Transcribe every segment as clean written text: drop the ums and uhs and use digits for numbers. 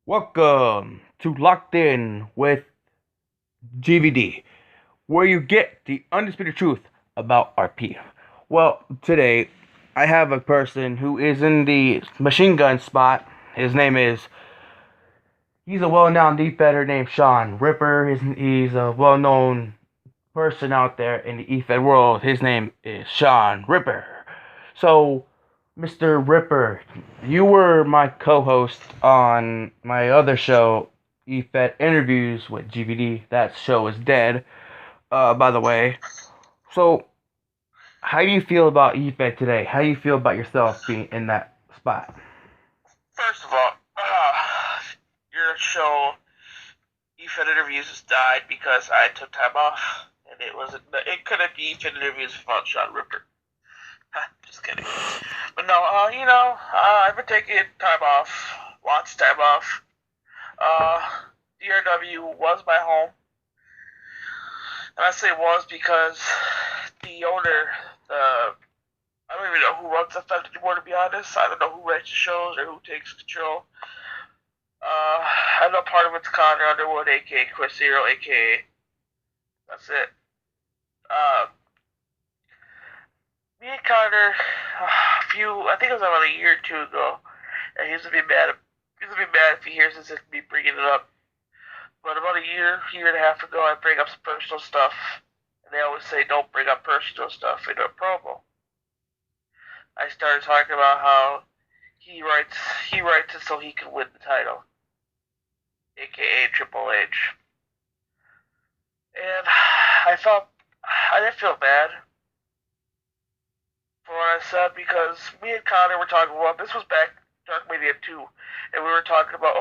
Welcome to Locked In with GVD, where you get the undisputed truth about RP. Well, today I have a person who is in the machine gun spot. His name is, he's a well-known defender named Shawn Ripper. He's a well-known person out there in the E.2 world. His name is Shawn Ripper. So, Mr. Ripper, you were my co-host on my other show, E.2 Interviews with GVD. That show is dead, by the way. So, how do you feel about E.2 today? How do you feel about yourself being in that spot? First of all, your show, E.2 Interviews, has died because I took time off, and it couldn't be E.2 Interviews without Shawn Ripper. Just kidding. But no, I've been taking time off, lots of time off. DRW was my home, and I say was because the owner, I don't even know who runs the fest anymore, to be honest. I don't know who writes the shows or who takes control. I know part of it's Connor Underwood, aka Chris Zero, aka that's it. Me and Connor, I think it was about a year or two ago, and he's gonna be mad. He's gonna be mad if he hears this and me bringing it up. But about a year and a half ago, I bring up some personal stuff, and they always say don't bring up personal stuff in a promo. I started talking about how he writes it so he can win the title, aka Triple H. And I didn't feel bad for what I said because me and Connor were talking about, this was back DARKMANIAIII 2, and we were talking about,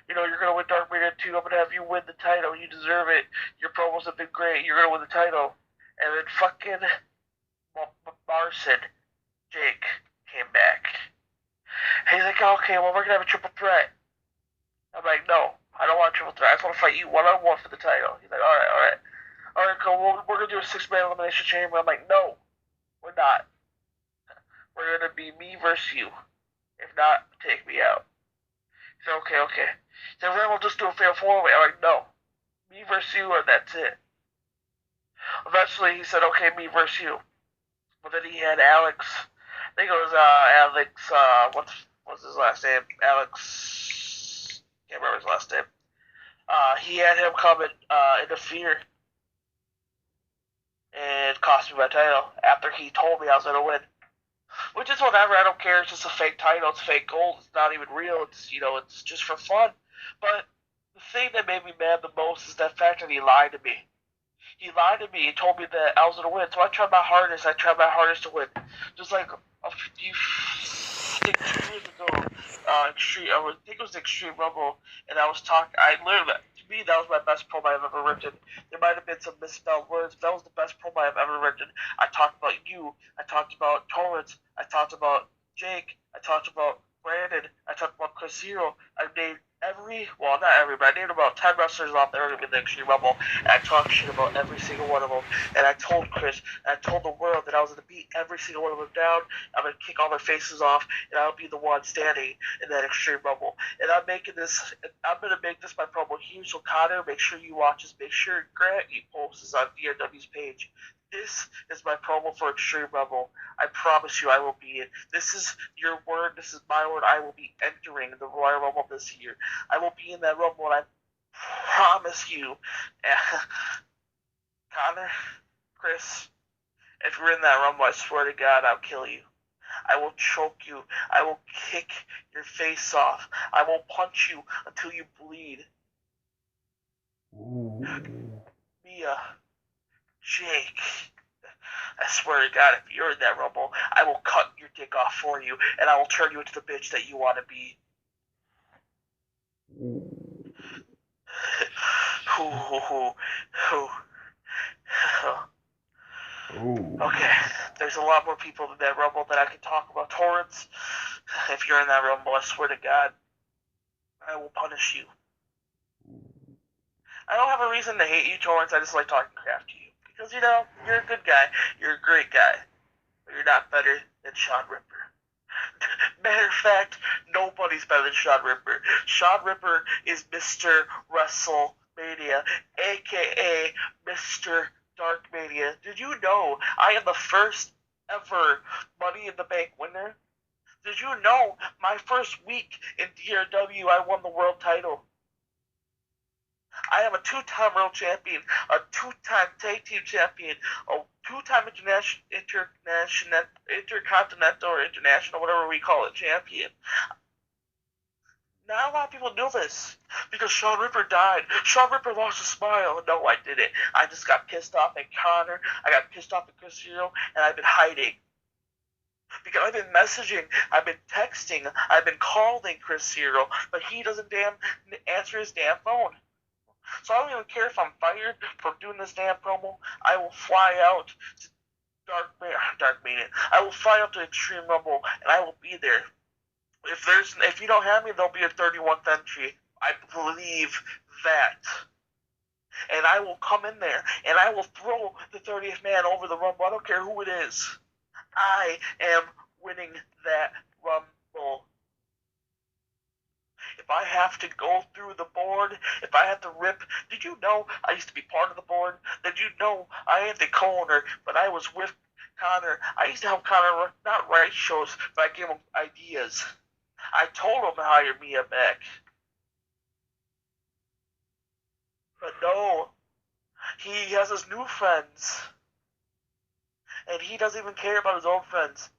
you're gonna win DARKMANIAIII 2, I'm gonna have you win the title, you deserve it, your promos have been great, you're gonna win the title. And then fucking Marson, Jake, came back. And he's like, okay, well, we're gonna have a triple threat. I'm like, no, I don't want a triple threat. I just want to fight you one-on-one for the title. He's like, all right, cool. Well, we're gonna do a six-man elimination chamber. I'm like, no, we're not. We're gonna be me versus you. If not, take me out. He said, okay. He said, then we'll just do a fair four-way. I'm like, no, me versus you, and that's it. Eventually, he said, okay, me versus you. But then he had Alex. I think it was Alex. What's his last name? Alex. Can't remember his last name. He had him come and interfere and cost me my title after he told me I was gonna win. Which is whatever. I don't care. It's just a fake title. It's fake gold. It's not even real. It's just for fun. But the thing that made me mad the most is that fact that he lied to me. He lied to me. He told me that I was gonna win. So I tried my hardest. To win. Just like a few, I think 2 years ago, I think it was Extreme Rumble, and I was talking. To me, that was my best promo I've ever written. There might have been some misspelled words, but that was the best promo I've ever written. I talked about you. I talked about Torrance. I talked about Jake. I talked about Brandon. I talked about Chris Zero. I named not every, but I named about 10 wrestlers off there in the Extreme Rumble, and I talked shit about every single one of them. And I told Chris, and I told the world that I was going to beat every single one of them down. I'm going to kick all their faces off, and I'll be the one standing in that Extreme Rumble. And I'm going to make this my promo here. So Connor, make sure you watch this. Make sure Grant you post this on DRW's page. This is my promo for Extreme Rumble. I promise you I will be in. This is your word. This is my word. I will be entering the Royal Rumble this year. I will be in that Rumble, and I promise you, Connor, Chris, if you're in that Rumble, I swear to God, I'll kill you. I will choke you. I will kick your face off. I will punch you until you bleed. Ooh. Mia. Jake, I swear to God, if you're in that Rumble, I will cut your dick off for you, and I will turn you into the bitch that you want to be. Okay, there's a lot more people in that Rumble that I can talk about. Torrance, if you're in that Rumble, I swear to God, I will punish you. I don't have a reason to hate you, Torrance. I just like talking crap to you. Because, you're a good guy. You're a great guy. But you're not better than Shawn Ripper. Matter of fact, nobody's better than Shawn Ripper. Shawn Ripper is Mr. WrestleMania, aka Mr. DARKMANIAIII. Did you know I am the first ever Money in the Bank winner? Did you know my first week in DRW I won the world title? I am a two-time world champion, a two-time tag team champion, a two-time intercontinental or international, whatever we call it, champion. Not a lot of people knew this because Shawn Ripper died. Shawn Ripper lost a smile. No, I didn't. I just got pissed off at Connor. I got pissed off at Chris Zero, and I've been hiding. Because I've been messaging, I've been texting, I've been calling Chris Zero, but he doesn't damn answer his damn phone. So I don't even care if I'm fired for doing this damn promo. I will fly out to DARKMANIAIII. I will fly out to Extreme Rumble, and I will be there. If you don't have me, there'll be a 31st entry. I believe that. And I will come in there, and I will throw the 30th man over the Rumble. I don't care who it is. I am winning that Rumble. If I have to go through the board, if I have to rip, did you know I used to be part of the board? Did you know I am the co-owner, but I was with Connor? I used to help Connor not write shows, but I gave him ideas. I told him to hire me back. But no, he has his new friends. And he doesn't even care about his old friends.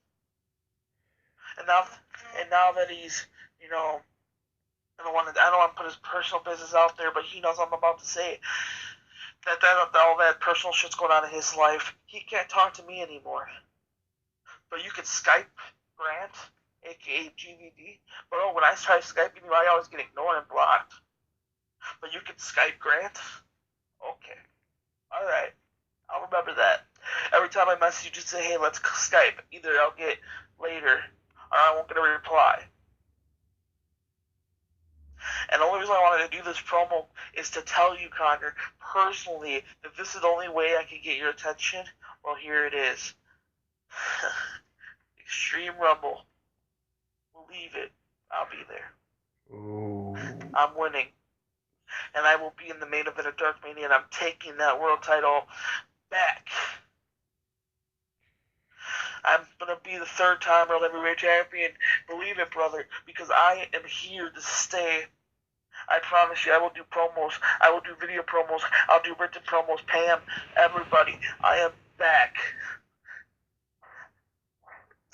And now that he's, I don't want to put his personal business out there, but he knows what I'm about to say. That all that personal shit's going on in his life. He can't talk to me anymore. But you can Skype Grant, aka GVD. But when I try Skyping you, I always get ignored and blocked. But you can Skype Grant? Okay. Alright. I'll remember that. Every time I message you, just say, hey, let's Skype. Either I'll get later, or I won't get a reply. And the only reason I wanted to do this promo is to tell you, Connor, personally, that this is the only way I can get your attention. Well, here it is. Extreme Rumble. Believe it. I'll be there. Ooh. I'm winning. And I will be in the main event of DARKMANIAIII, and I'm taking that world title back. I'm going to be the third-time World Heavyweight Champion. Believe it, brother, because I am here to stay. I promise you, I will do promos. I will do video promos. I'll do written promos. Pam, everybody, I am back.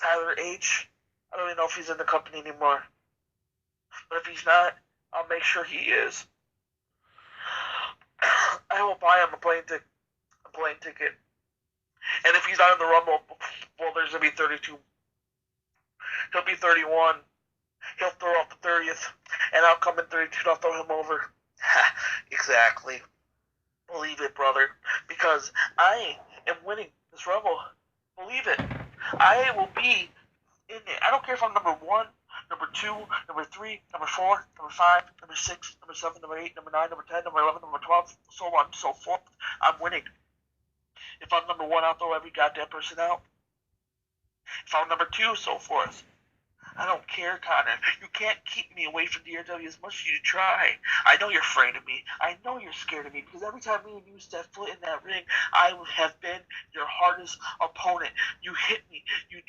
Tyler H, I don't even know if he's in the company anymore. But if he's not, I'll make sure he is. I will buy him a plane ticket. And if he's not in the Rumble, well, there's going to be 32. He'll be 31. He'll throw out the 30th. And I'll come in 32 and I'll throw him over. Exactly. Believe it, brother. Because I am winning this Rumble. Believe it. I will be in it. I don't care if I'm number 1, number 2, number 3, number 4, number 5, number 6, number 7, number 8, number 9, number 10, number 11, number 12, so on and so forth. I'm winning. If I'm number 1, I'll throw every goddamn person out. If I'm number 2, so forth. I don't care, Connor. You can't keep me away from DRW as much as you try. I know you're afraid of me. I know you're scared of me because every time me and you step foot in that ring, I have been your hardest opponent. You hit me. You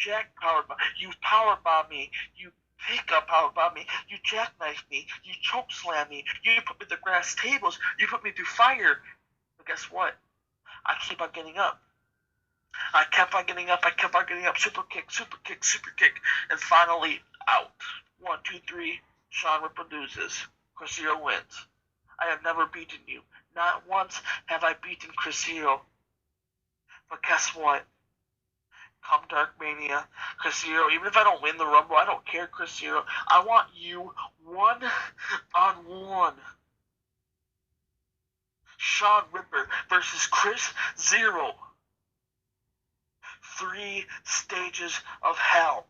you powerbomb me. You pick up powerbomb me. You jackknife me. You choke slam me. You put me through grass tables. You put me through fire. But guess what? I keep on getting up. I kept on getting up. Super kick, super kick, super kick. And finally, out. 1, 2, 3. Shawn Ripper loses. Chris Zero wins. I have never beaten you. Not once have I beaten Chris Zero. But guess what? Come DARKMANIAIII, Chris Zero, even if I don't win the Rumble, I don't care, Chris Zero. I want you one-on-one. Shawn Ripper versus Chris Zero. 3 stages of hell.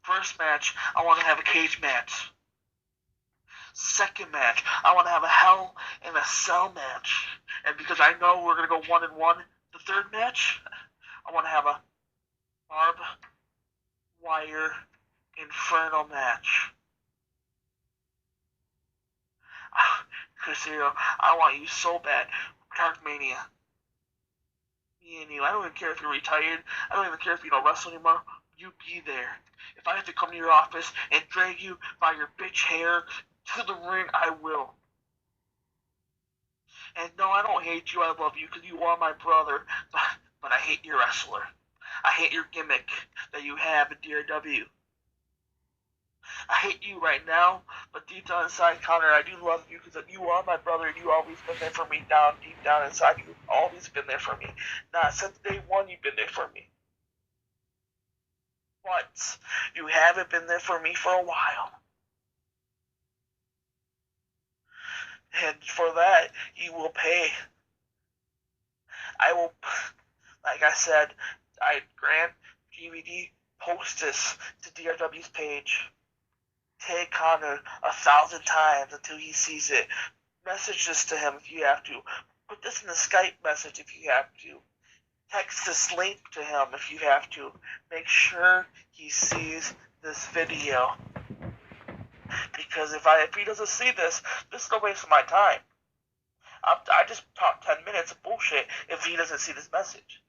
First match, I want to have a cage match. Second match, I want to have a Hell in a Cell match. And because I know we're going to go 1-1, the third match, I want to have a wire inferno match. Chris Zero, I want you so bad. DARKMANIAIII. Me and you. I don't even care if you're retired. I don't even care if you don't wrestle anymore. You be there. If I have to come to your office and drag you by your bitch hair to the ring, I will. And no, I don't hate you. I love you because you are my brother. But I hate your wrestler. I hate your gimmick that you have in DRW. I hate you right now, but deep down inside, Connor, I do love you because you are my brother and you always been there for me deep down inside. You've always been there for me. Not since day one, you've been there for me. But you haven't been there for me for a while. And for that, you will pay. I will, like I said, Grant, GVD, post this to DRW's page. Tag Connor 1,000 times until he sees it. Message this to him if you have to. Put this in the Skype message if you have to. Text this link to him if you have to. Make sure he sees this video. Because if he doesn't see this is a waste of my time. I just talked 10 minutes of bullshit if he doesn't see this message.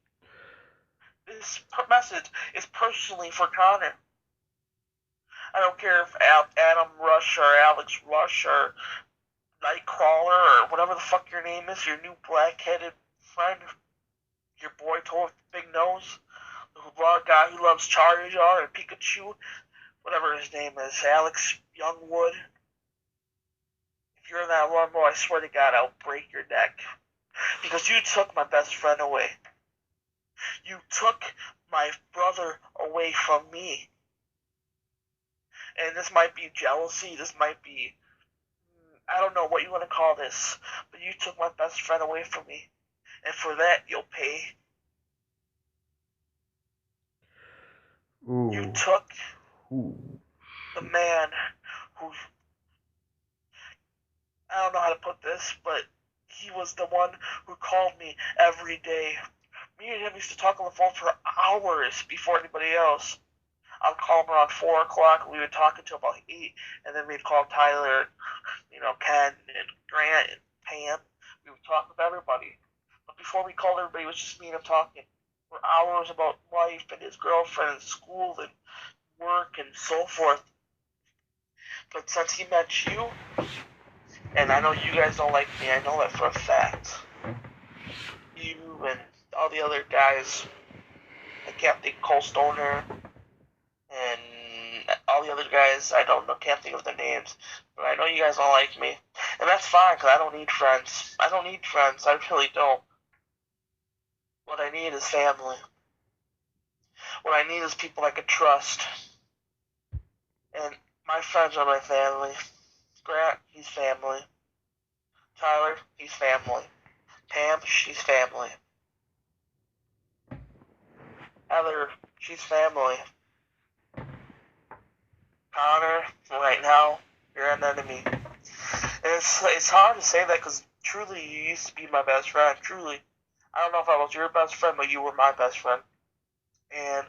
This message is personally for Connor. I don't care if Adam Rush or Alex Rush or Nightcrawler or whatever the fuck your name is, your new black-headed friend, your boy toy with the big nose, the guy who loves Charizard and Pikachu, whatever his name is, Alex Youngwood. If you're in that rumble, I swear to God, I'll break your neck. Because you took my best friend away. You took my brother away from me. And this might be jealousy, this might be, I don't know what you want to call this, but you took my best friend away from me. And for that, you'll pay. Ooh. You took the man who, I don't know how to put this, but he was the one who called me every day. Me and him used to talk on the phone for hours before anybody else. I'd call him around 4 o'clock, we would talk until about 8, and then we'd call Tyler, Ken, and Grant, and Pam. We would talk with everybody. But before we called everybody, it was just me and him talking for hours about life and his girlfriend and school and work and so forth. But since he met you, and I know you guys don't like me, I know that for a fact. You and all the other guys, I can't think Cole Stoner, and all the other guys, can't think of their names, but I know you guys don't like me, and that's fine, because I don't need friends. I really don't. What I need is family. What I need is people I can trust, and my friends are my family. Grant, he's family. Tyler, he's family. Pam, she's family. Heather, she's family. Connor, right now, you're an enemy. And it's hard to say that because truly you used to be my best friend. Truly. I don't know if I was your best friend, but you were my best friend. And,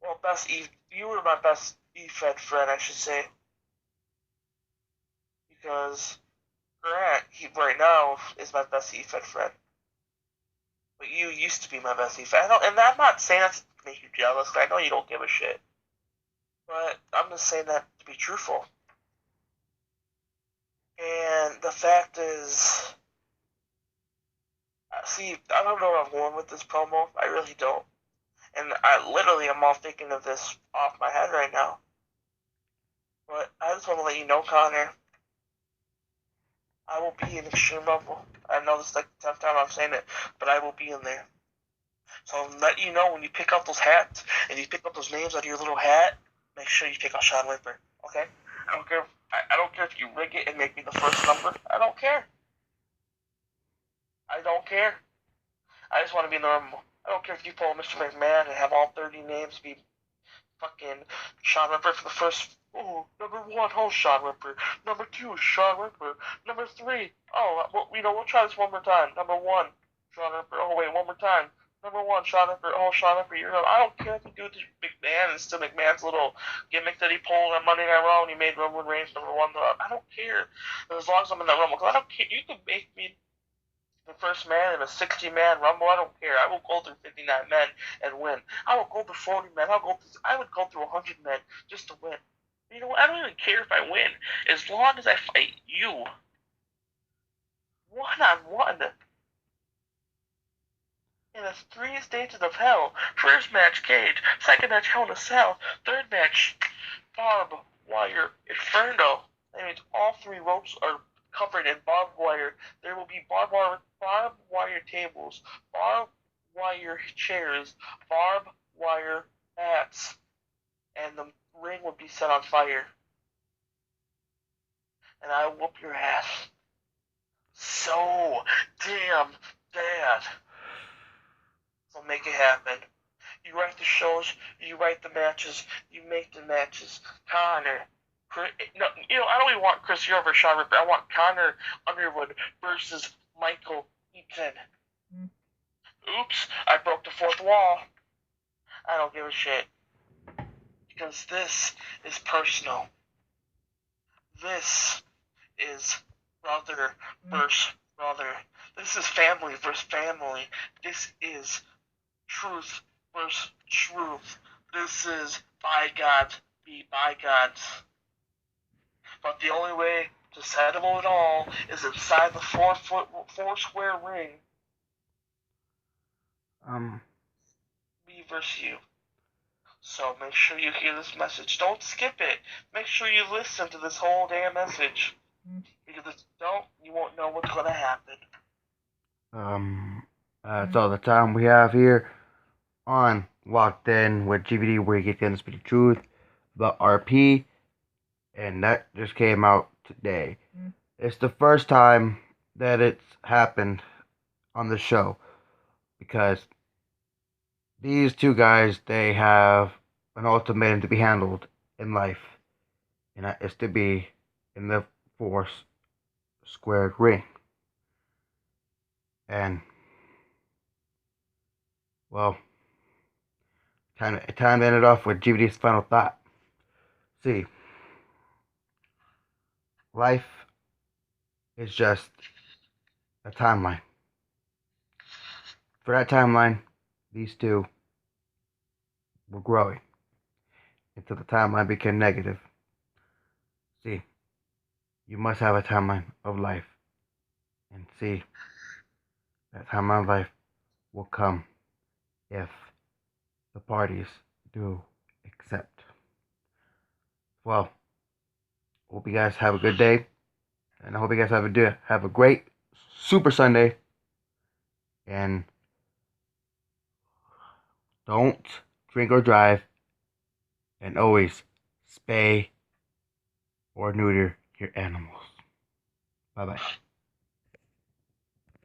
well, you were my best E-Fed friend, I should say. Because Grant, right now, is my best E-Fed friend. But you used to be my best E-Fed. And I'm not saying that to make you jealous, because I know you don't give a shit. But I'm just saying that to be truthful. And the fact is, see, I don't know where I'm going with this promo. I really don't. And I'm all thinking of this off my head right now. But I just want to let you know, Connor, I will be in Extreme Rumble. I know this is like the 10th time I'm saying it, but I will be in there. So I'll let you know when you pick up those hats and you pick up those names out of your little hat, make sure you pick out Shawn Ripper, okay? I don't care if you rig it and make me the first number. I don't care. I don't care. I just want to be in the Rumble. I don't care if you pull Mr. McMahon and have all 30 names be fucking Shawn Ripper for the first. Ooh, number 1, oh, Shawn Ripper. Number 2, Shawn Ripper. Number 3, we'll try this one more time. Number 1, Shawn Ripper. Oh, wait, one more time. Number one, Shawn Ripper. Oh, Shawn Ripper, you're up. I don't care if you do it to McMahon and still McMahon's little gimmick that he pulled on Monday Night Raw when he made Roman Reigns number one. I don't care. As long as I'm in that Rumble. Because I don't care. You can make me the first man in a 60-man Rumble. I don't care. I will go through 59 men and win. I will go through 40 men. I would go through 100 men just to win. You know what? I don't even care if I win. As long as I fight you one-on-one in the 3 stages of hell. First match, cage. Second match, Hell in a Cell. Third match, barbed wire inferno. That means all 3 ropes are covered in barbed wire. There will be barbed wire tables, barbed wire chairs, barbed wire mats, and the ring will be set on fire. And I will whoop your ass so damn bad. So make it happen. You write the shows, you write the matches, you make the matches. Connor. No, I don't even want Chris Zero versus Shawn Ripper. I want Connor Underwood versus Michael Eaton. Oops, I broke the 4th wall. I don't give a shit. Because this is personal. This is brother versus brother. This is family versus family. This is truth versus truth. This is bygones be bygones. But the only way to settle it all is inside the 4-square ring. Me versus you. So make sure you hear this message. Don't skip it. Make sure you listen to this whole damn message. Because if you don't, you won't know what's gonna happen. That's all the time we have here on Locked In with GVD, where you get the undisputed truth about RP, and that just came out today. It's the first time that it's happened on the show, because these 2 guys, they have an ultimatum to be handled in life, and that is to be in the 4-squared ring. And, well, time to end it off with GVD's final thought. See, life is just a timeline. For that timeline, these 2 were growing until the timeline became negative. See, you must have a timeline of life, and see, that timeline of life will come if the parties do accept. Well, hope you guys have a good day, and I hope you guys have a great Super Sunday, and don't drink or drive, and always spay or neuter your animals. Bye-bye.